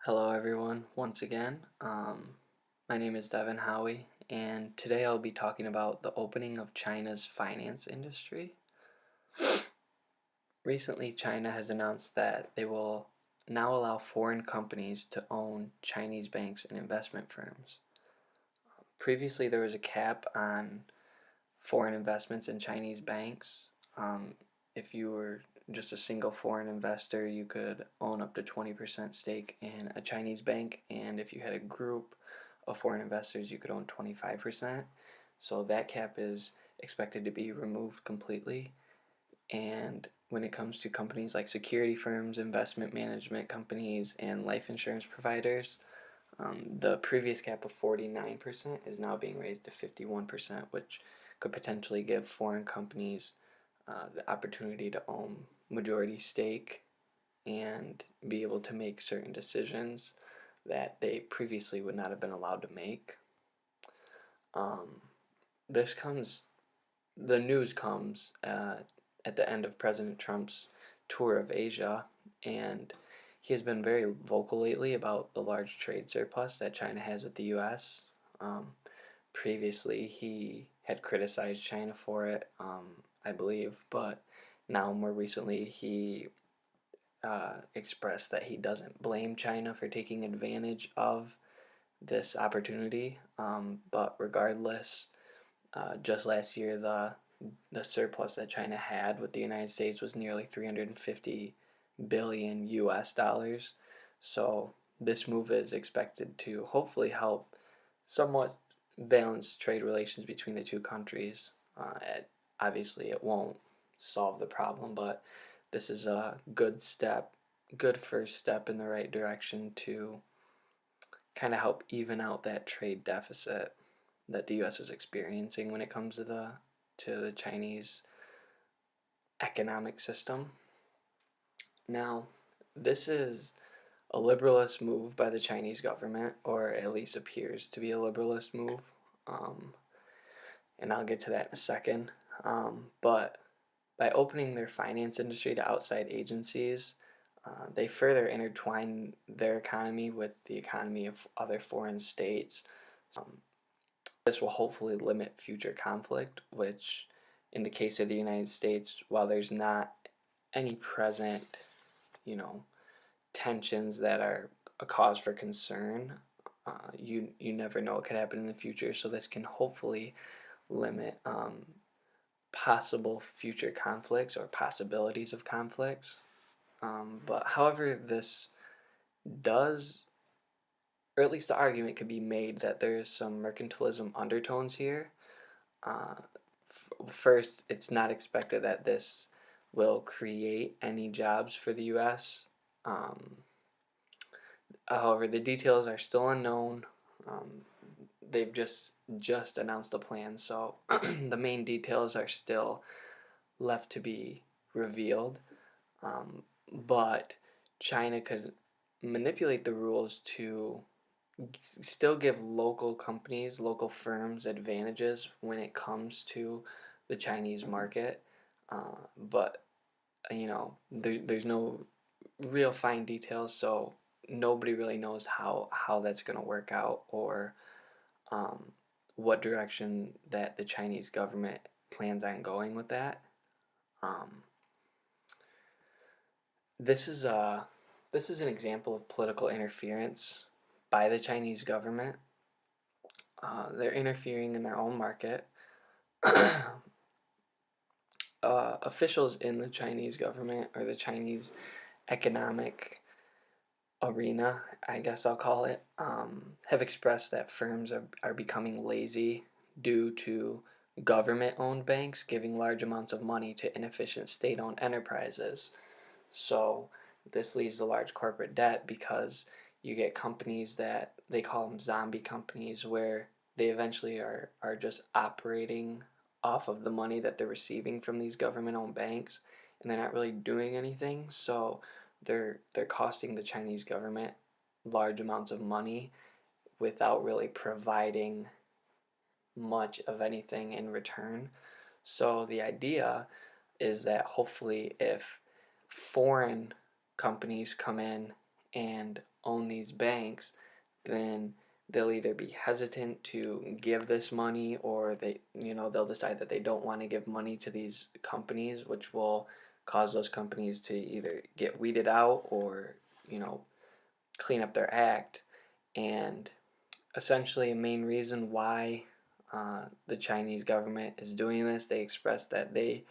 Hello, everyone, once again. My name is Devin Howie, and today I'll be talking about the opening of China's finance industry. Recently, China has announced that they will now allow foreign companies to own Chinese banks and investment firms. Previously, there was a cap on foreign investments in Chinese banks. Um, if you were just a single foreign investor, you could own up to 20% stake in a Chinese bank, and if you had a group of foreign investors, you could own 25%. So that cap is expected to be removed completely. And when it comes to companies like security firms, investment management companies, and life insurance providers, the previous cap of 49% is now being raised to 51%, which could potentially give foreign companies the opportunity to own majority stake and be able to make certain decisions that they previously would not have been allowed to make. Um, this comes, the news comes at the end of President Trump's tour of Asia, and he has been very vocal lately about the large trade surplus that China has with the U.S. Um, Previously, he had criticized China for it, I believe, but now more recently he expressed that he doesn't blame China for taking advantage of this opportunity. But regardless, just last year the surplus that China had with the United States was nearly 350 billion US dollars. So this move is expected to hopefully help somewhat balance trade relations between the two countries. Obviously, it won't solve the problem, but this is a good step, good first step in the right direction to kind of help even out that trade deficit that the U.S. is experiencing when it comes to the Chinese economic system. Now, this is a liberalist move by the Chinese government, or at least appears to be a liberalist move, um, and I'll get to that in a second. But by opening their finance industry to outside agencies, they further intertwine their economy with the economy of other foreign states. Um, this will hopefully limit future conflict, which, in the case of the United States, while there's not any present, you know, tensions that are a cause for concern, you never know what could happen in the future. So this can hopefully limit possible future conflicts or possibilities of conflicts. But however, this does, or at least the argument could be made that there's some mercantilism undertones here. Uh, First, it's not expected that this will create any jobs for the U.S. Um, However, the details are still unknown. Um, they've just announced a plan, so the main details are still left to be revealed. Um, but China could manipulate the rules to still give local companies, local firms advantages when it comes to the Chinese market. But there's no real fine details, so nobody really knows how that's going to work out, or um, what direction that the Chinese government plans on going with that. Um, this is a this is an example of political interference by the Chinese government. They're interfering in their own market. Officials in the Chinese government, or the Chinese economic arena, I guess I'll call it, have expressed that firms are becoming lazy due to government owned banks giving large amounts of money to inefficient state owned enterprises. So this leads to large corporate debt because you get companies that they call them zombie companies, where they eventually are just operating off of the money that they're receiving from these government owned banks, and they're not really doing anything. So they're costing the Chinese government large amounts of money without really providing much of anything in return. So the idea is that hopefully if foreign companies come in and own these banks, then they'll either be hesitant to give this money, or they'll decide that they don't want to give money to these companies, which will cause those companies to either get weeded out or you know clean up their act. And essentially, a main reason why the Chinese government is doing this, they expressed that they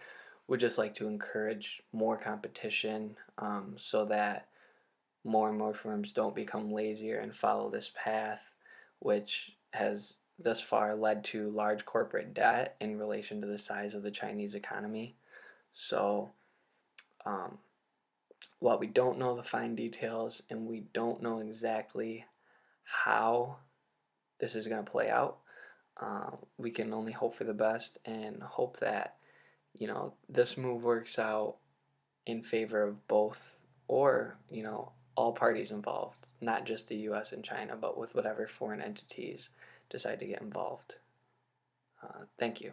would just like to encourage more competition, so that more and more firms don't become lazier and follow this path, which has thus far led to large corporate debt in relation to the size of the Chinese economy. So, um, while we don't know the fine details and we don't know exactly how this is going to play out, we can only hope for the best and hope that this move works out in favor of both, or all parties involved, not just the U.S. and China, but with whatever foreign entities decide to get involved. Thank you.